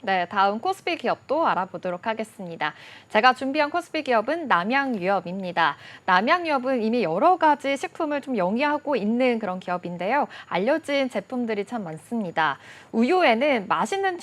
네, 다음 코스피 기업도 알아보도록 하겠습니다. 제가 준비한 코스피 기업은 남양유업입니다. 남양유업은 이미 여러 가지 식품을 좀 영위하고 있는 그런 기업인데요. 알려진 제품들이 참 많습니다. 우유에는 맛있는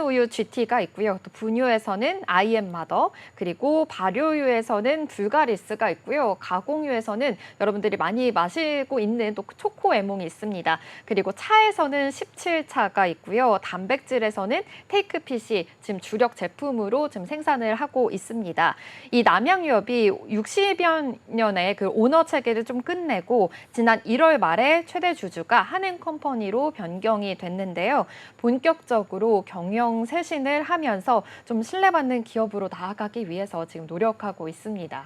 우유 GT가 있고요. 또 분유에서는 IM마더, 그리고 발효유에서는 불가리스가 있고요. 가공유에서는 여러분들이 많이 마시고 있는 또 초코에몽이 있습니다. 그리고 차에서는 17차가 있고요. 단백질에서는 테이크핏이 지금 주력 제품으로 지금 생산을 하고 있습니다. 이 남양유업이 60여 년의 그 오너 체계를 좀 끝내고 지난 1월 말에 최대 주주가 한행컴퍼니로 변경이 됐는데요. 본격적으로 경영 쇄신을 하면서 좀 신뢰받는 기업으로 나아가기 위해서 지금 노력하고 있습니다.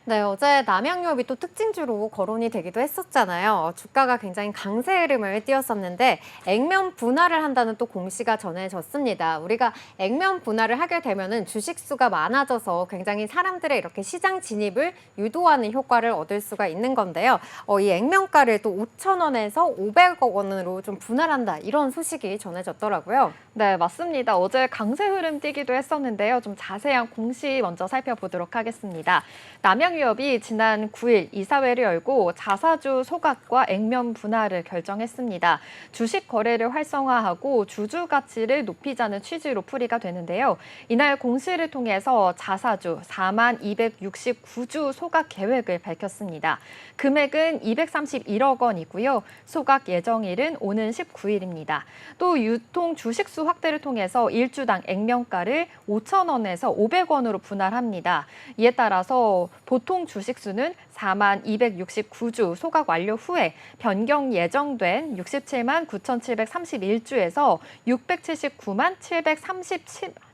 네, 어제 남양유업이 또 특징주로 거론이 되기도 했었잖아요. 주가가 굉장히 강세 흐름을 띄었었는데 액면 분할을 한다는 또 공시가 전해졌습니다. 우리가 액면 분할을 하게 되면은 주식 수가 많아져서 굉장히 사람들의 이렇게 시장 진입을 유도하는 효과를 얻을 수가 있는 건데요. 이 액면가를 또 5천 원에서 500억 원으로 좀 분할한다 이런 소식이 전해졌더라고요. 네, 맞습니다. 어제 강세 흐름 띄기도 했었는데요. 좀 자세한 공시 먼저 살펴보도록 하겠습니다. 남양유업이 지난 9일 이사회를 열고 자사주 소각과 액면 분할을 결정했습니다. 주식 거래를 활성화하고 주주 가치를 높이자는 취지로 풀이가 되는데요. 이날 공시를 통해서 자사주 4269주 소각 계획을 밝혔습니다. 금액은 231억 원이고요. 소각 예정일은 오는 19일입니다. 또 유통 주식수 확대를 통해서 1주당 액면가를 5천 원에서 500원으로 분할합니다. 이에 따라서 보통 주식수는 4269주 소각 완료 후에 변경 예정된 67만 9,731주에서 679만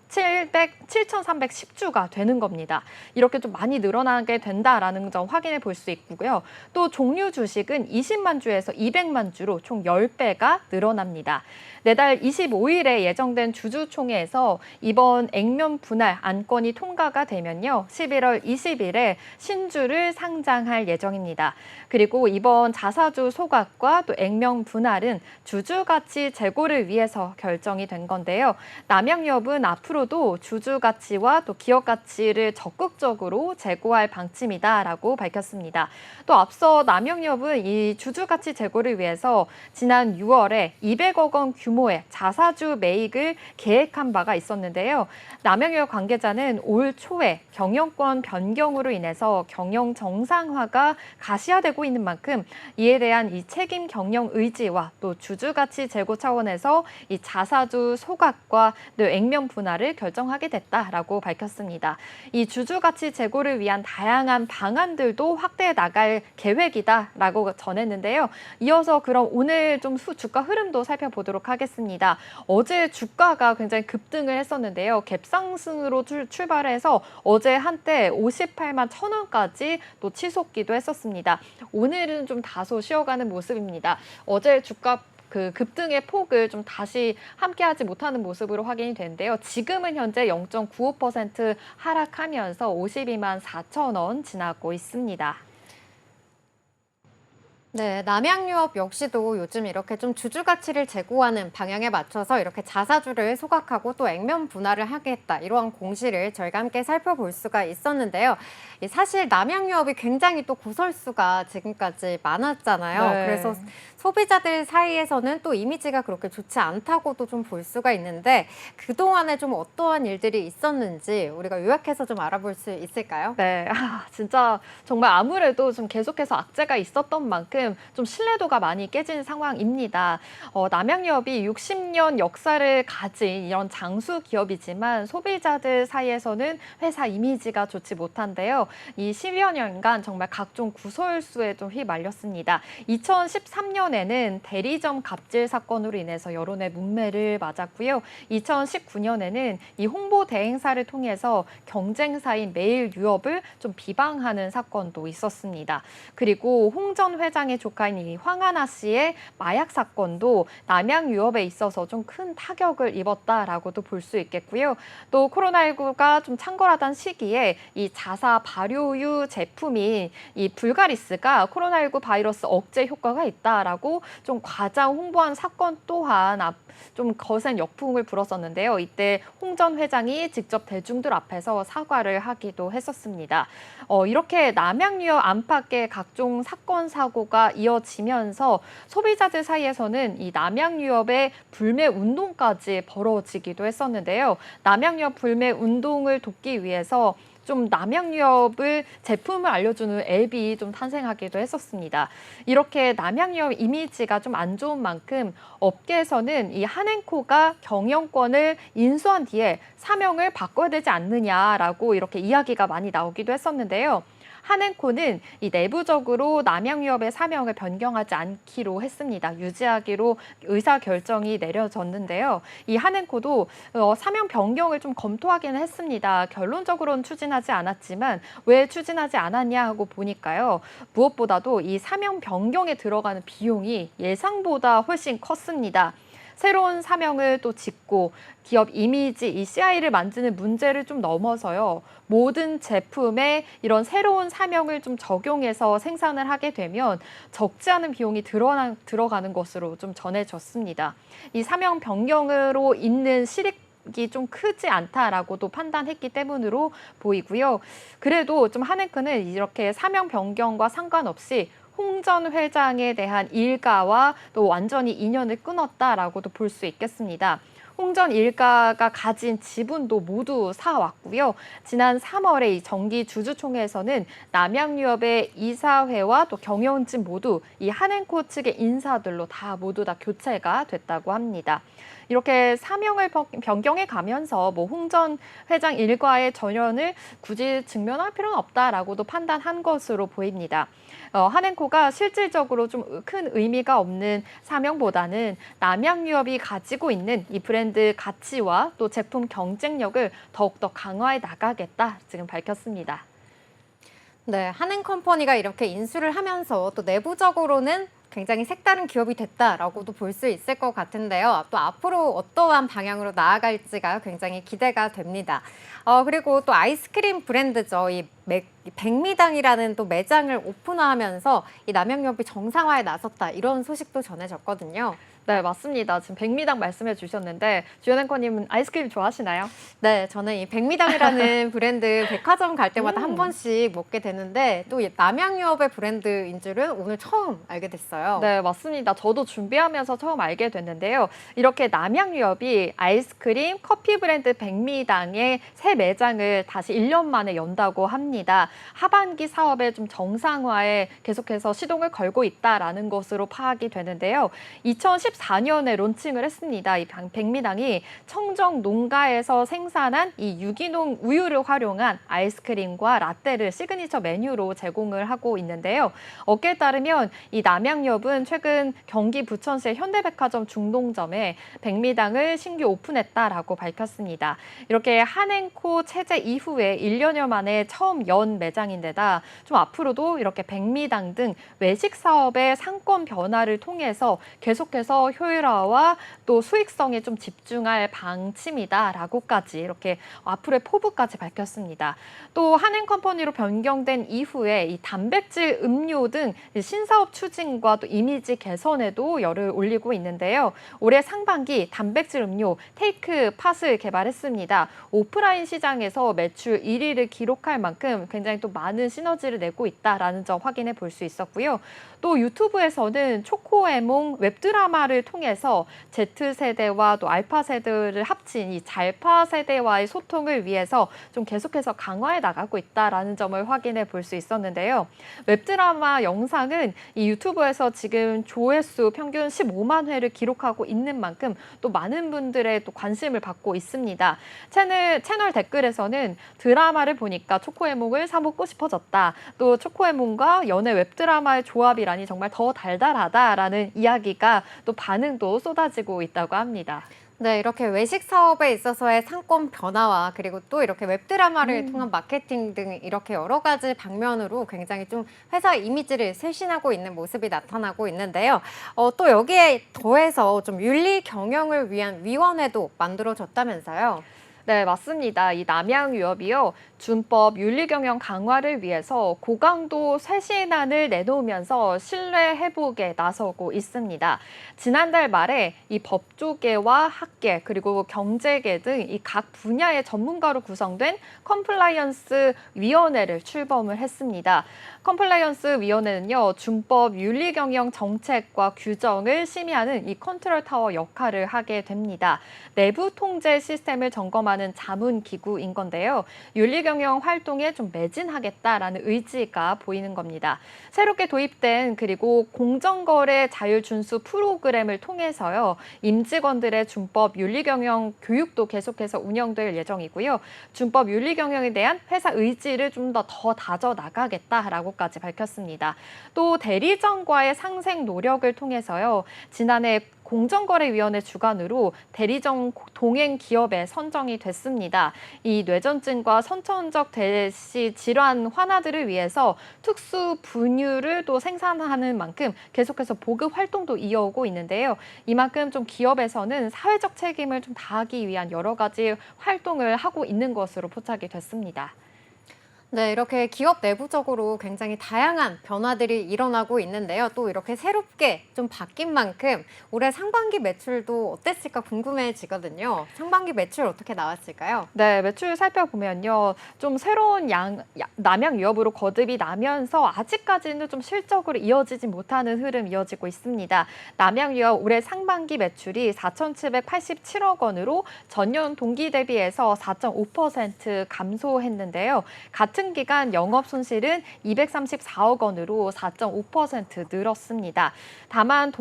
7,310주가 되는 겁니다. 이렇게 좀 많이 늘어나게 된다라는 점 확인해 볼 수 있고요. 또 종류 주식은 20만 주에서 200만 주로 총 10배가 늘어납니다. 내달 25일에 예정된 주주총회에서 이번 액면 분할 안건이 통과가 되면요. 11월 20일에 신주를 상장할 예정입니다. 그리고 이번 자사주 소각과 또 액면 분할은 주주 가치 제고를 위해서 결정이 된 건데요. 남양유업은 앞으로도 주주 가치와 또 기업 가치를 적극적으로 제고할 방침이다라고 밝혔습니다. 또 앞서 남양유업은 이 주주 가치 제고를 위해서 지난 6월에 200억 원 규모의 자사주 매입을 계획한 바가 있었는데요. 남양유업 관계자는 올 초에 경영권 변경으로 인해서 경영 정상화가 가시화되고 있는 만큼 이에 대한 이 책임 경영 의지와 또 주주 가치 제고 차원에서 이 자사주 소각과 또 액면 분할을 결정하게 됐다라고 밝혔습니다. 이 주주 가치 제고를 위한 다양한 방안들도 확대해 나갈 계획이다라고 전했는데요. 이어서 그럼 오늘 좀 주가 흐름도 살펴보도록 하겠습니다. 어제 주가가 굉장히 급등을 했었는데요. 갭상승으로 출발해서 어제 한때 58만 1,000원까지 또 치솟기도 했었습니다. 오늘은 좀 다소 쉬어가는 모습입니다. 어제 주가 그 급등의 폭을 좀 다시 함께하지 못하는 모습으로 확인이 되는데요. 지금은 현재 0.95% 하락하면서 52만 4천 원 지나고 있습니다. 네, 남양유업 역시도 요즘 이렇게 좀 주주 가치를 제고하는 방향에 맞춰서 이렇게 자사주를 소각하고 또 액면 분할을 하겠다 이러한 공시를 저희가 함께 살펴볼 수가 있었는데요. 사실 남양유업이 굉장히 또 구설수가 지금까지 많았잖아요. 네. 그래서 소비자들 사이에서는 또 이미지가 그렇게 좋지 않다고도 좀 볼 수가 있는데 그동안에 좀 어떠한 일들이 있었는지 우리가 요약해서 좀 알아볼 수 있을까요? 네, 진짜 정말 아무래도 좀 계속해서 악재가 있었던 만큼 좀 신뢰도가 많이 깨진 상황입니다. 남양유업이 60년 역사를 가진 이런 장수 기업이지만 소비자들 사이에서는 회사 이미지가 좋지 못한데요. 이 10여 년간 정말 각종 구설수에 좀 휘말렸습니다. 2013년에는 대리점 갑질 사건으로 인해서 여론의 문매를 맞았고요. 2019년에는 이 홍보 대행사를 통해서 경쟁사인 매일 유업을 좀 비방하는 사건도 있었습니다. 그리고 홍 전 회장의 회장의 조카인 이 황하나 씨의 마약 사건도 남양 유업에 있어서 좀 큰 타격을 입었다라고도 볼 수 있겠고요. 또 코로나19가 좀 창궐하던 시기에 이 자사 발효유 제품인 이 불가리스가 코로나19 바이러스 억제 효과가 있다라고 좀 과장 홍보한 사건 또한 좀 거센 역풍을 불었었는데요. 이때 홍 전 회장이 직접 대중들 앞에서 사과를 하기도 했었습니다. 이렇게 남양유업 안팎의 각종 사건 사고가 이어지면서 소비자들 사이에서는 이 남양유업의 불매 운동까지 벌어지기도 했었는데요. 남양유업 불매 운동을 돕기 위해서 좀 남양유업을 제품을 알려주는 앱이 좀 탄생하기도 했었습니다. 이렇게 남양유업 이미지가 좀 안 좋은 만큼 업계에서는 이 한앤코가 경영권을 인수한 뒤에 사명을 바꿔야 되지 않느냐라고 이렇게 이야기가 많이 나오기도 했었는데요. 한앤코는 이 내부적으로 남양유업의 사명을 변경하지 않기로 했습니다. 유지하기로 의사 결정이 내려졌는데요. 이 한앤코도 사명 변경을 좀 검토하기는 했습니다. 결론적으로는 추진하지 않았지만 왜 추진하지 않았냐 하고 보니까요. 무엇보다도 이 사명 변경에 들어가는 비용이 예상보다 훨씬 컸습니다. 새로운 사명을 또 짓고 기업 이미지, 이 CI를 만드는 문제를 좀 넘어서요. 모든 제품에 이런 새로운 사명을 좀 적용해서 생산을 하게 되면 적지 않은 비용이 들어가는 것으로 좀 전해졌습니다. 이 사명 변경으로 있는 실익이 좀 크지 않다라고도 판단했기 때문으로 보이고요. 그래도 좀 한앤코는 이렇게 사명 변경과 상관없이 홍 전 회장에 대한 일가와 또 완전히 인연을 끊었다라고도 볼 수 있겠습니다. 홍 전 일가가 가진 지분도 모두 사왔고요. 지난 3월에 이 정기 주주총회에서는 남양유업의 이사회와 또 경영진 모두 이 한앤코 측의 인사들로 모두 다 교체가 됐다고 합니다. 이렇게 사명을 변경해 가면서 홍 전 회장 일과의 전연을 굳이 직면할 필요는 없다라고도 판단한 것으로 보입니다. 한앤코가 실질적으로 좀 큰 의미가 없는 사명보다는 남양유업이 가지고 있는 이 브랜드 가치와 또 제품 경쟁력을 더욱더 강화해 나가겠다 지금 밝혔습니다. 네, 한앤컴퍼니가 이렇게 인수를 하면서 또 내부적으로는 굉장히 색다른 기업이 됐다라고도 볼 수 있을 것 같은데요. 또 앞으로 어떠한 방향으로 나아갈지가 굉장히 기대가 됩니다. 그리고 또 아이스크림 브랜드죠. 이 백미당이라는 또 매장을 오픈하면서 이 남양유업이 정상화에 나섰다 이런 소식도 전해졌거든요. 네, 맞습니다. 지금 백미당 말씀해 주셨는데 주연 앵커님은 아이스크림 좋아하시나요? 네, 저는 이 백미당이라는 브랜드 백화점 갈 때마다 한 번씩 먹게 되는데 또 남양유업의 브랜드인 줄은 오늘 처음 알게 됐어요. 네, 맞습니다. 저도 준비하면서 처음 알게 됐는데요. 이렇게 남양유업이 아이스크림, 커피 브랜드 백미당의 새 매장을 다시 1년 만에 연다고 합니다. 하반기 사업의 좀 정상화에 계속해서 시동을 걸고 있다라는 것으로 파악이 되는데요. 2014년에 론칭을 했습니다. 이 백미당이 청정 농가에서 생산한 이 유기농 우유를 활용한 아이스크림과 라떼를 시그니처 메뉴로 제공을 하고 있는데요. 업계에 따르면 이 남양유업은 최근 경기 부천시의 현대백화점 중동점에 백미당을 신규 오픈했다라고 밝혔습니다. 이렇게 한앤코 체제 이후에 1년여 만에 처음 연 매장인데다 좀 앞으로도 이렇게 백미당 등 외식 사업의 상권 변화를 통해서 계속해서 효율화와 또 수익성에 좀 집중할 방침이다라고까지 이렇게 앞으로의 포부까지 밝혔습니다. 또 한앤컴퍼니로 변경된 이후에 이 단백질 음료 등 신사업 추진과 또 이미지 개선에도 열을 올리고 있는데요. 올해 상반기 단백질 음료 테이크 팟을 개발했습니다. 오프라인 시장에서 매출 1위를 기록할 만큼 굉장히 또 많은 시너지를 내고 있다라는 점 확인해 볼 수 있었고요. 또 유튜브에서는 초코에몽 웹드라마를 통해서 Z세대와 또 알파세대를 합친 이 잘파 세대와의 소통을 위해서 좀 계속해서 강화해 나가고 있다라는 점을 확인해 볼 수 있었는데요. 웹드라마 영상은 이 유튜브에서 지금 조회수 평균 15만 회를 기록하고 있는 만큼 또 많은 분들의 또 관심을 받고 있습니다. 채널 댓글에서는 드라마를 보니까 초코에몽을 사 먹고 싶어졌다. 또 초코에몽과 연애 웹드라마의 조합이라니 정말 더 달달하다라는 이야기가 또 반응도 쏟아지고 있다고 합니다. 네, 이렇게 외식 사업에 있어서의 상권 변화와 그리고 또 이렇게 웹드라마를 통한 마케팅 등 이렇게 여러 가지 방면으로 굉장히 좀 회사 이미지를 쇄신하고 있는 모습이 나타나고 있는데요. 또 여기에 더해서 좀 윤리 경영을 위한 위원회도 만들어졌다면서요. 네, 맞습니다. 이 남양유업이요, 준법 윤리경영 강화를 위해서 고강도 쇄신안을 내놓으면서 신뢰 회복에 나서고 있습니다. 지난달 말에 이 법조계와 학계 그리고 경제계 등 이 각 분야의 전문가로 구성된 컴플라이언스 위원회를 출범을 했습니다. 컴플라이언스 위원회는요, 준법 윤리경영 정책과 규정을 심의하는 이 컨트롤 타워 역할을 하게 됩니다. 내부 통제 시스템을 점검하는 자문 기구인 건데요. 윤리경영 활동에 좀 매진하겠다라는 의지가 보이는 겁니다. 새롭게 도입된 그리고 공정거래 자율 준수 프로그램을 통해서요, 임직원들의 준법 윤리경영 교육도 계속해서 운영될 예정이고요. 준법 윤리경영에 대한 회사 의지를 좀 더 다져 나가겠다라고까지 밝혔습니다. 또 대리점과의 상생 노력을 통해서요, 지난해 공정거래위원회 주관으로 대리점 동행 기업에 선정이 됐습니다. 이 뇌전증과 선천적 대시 질환 환아들을 위해서 특수 분유를 또 생산하는 만큼 계속해서 보급 활동도 이어오고 있는데요. 이만큼 좀 기업에서는 사회적 책임을 좀 다하기 위한 여러 가지 활동을 하고 있는 것으로 포착이 됐습니다. 네, 이렇게 기업 내부적으로 굉장히 다양한 변화들이 일어나고 있는데요. 또 이렇게 새롭게 좀 바뀐 만큼 올해 상반기 매출도 어땠을까 궁금해지거든요. 상반기 매출 어떻게 나왔을까요? 네, 매출 살펴보면요, 좀 새로운 남양유업으로 거듭이 나면서 아직까지는 좀 실적으로 이어지지 못하는 흐름 이어지고 있습니다. 남양유업 올해 상반기 매출이 4,787억 원으로 전년 동기 대비해서 4.5% 감소했는데요. 같은 기간 영업 손실은 234억 원으로 4.5% 늘었습니다. 다만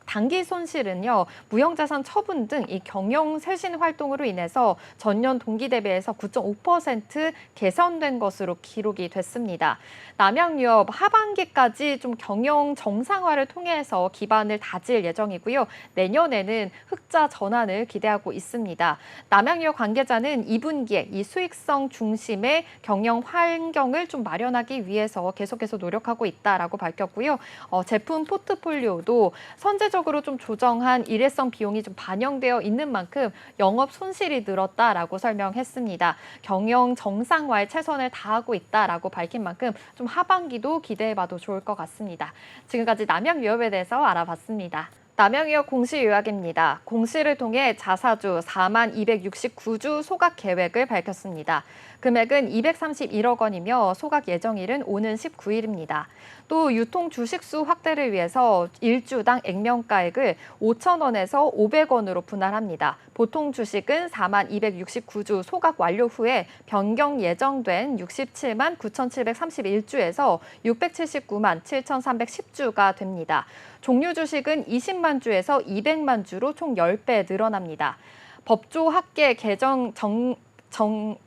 단기 손실은요, 무형자산 처분 등 이 경영 쇄신 활동으로 인해서 전년 동기 대비해서 9.5% 개선된 것으로 기록이 됐습니다. 남양유업 하반기까지 좀 경영 정상화를 통해서 기반을 다질 예정이고요. 내년에는 흑자 전환을 기대하고 있습니다. 남양유업 관계자는 2분기에 이 수익성 중심의 경영 환경을 좀 마련하기 위해서 계속해서 노력하고 있다라고 밝혔고요. 제품 포트폴리오도 선제적으로 좀 조정한 일회성 비용이 좀 반영되어 있는 만큼 영업 손실이 늘었다라고 설명했습니다. 경영 정상화에 최선을 다하고 있다라고 밝힌 만큼 좀 하반기도 기대해봐도 좋을 것 같습니다. 지금까지 남양유업에 대해서 알아봤습니다. 남양유업 공시 요약입니다. 공시를 통해 자사주 4만 269주 소각 계획을 밝혔습니다. 금액은 231억 원이며 소각 예정일은 오는 19일입니다. 또 유통 주식수 확대를 위해서 1주당 액면가액을 5천 원에서 500원으로 분할합니다. 보통 주식은 4만 269주 소각 완료 후에 변경 예정된 67만 9,731주에서 679만 7,310주가 됩니다. 종류 주식은 20만 주에서 200만 주로 총 10배 늘어납니다. 법조, 학계,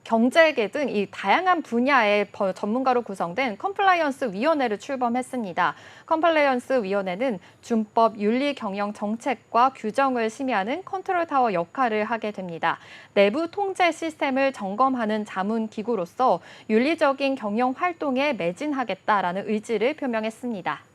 경제계 등 이 다양한 분야의 전문가로 구성된 컴플라이언스 위원회를 출범했습니다. 컴플라이언스 위원회는 준법 윤리 경영 정책과 규정을 심의하는 컨트롤 타워 역할을 하게 됩니다. 내부 통제 시스템을 점검하는 자문 기구로서 윤리적인 경영 활동에 매진하겠다라는 의지를 표명했습니다.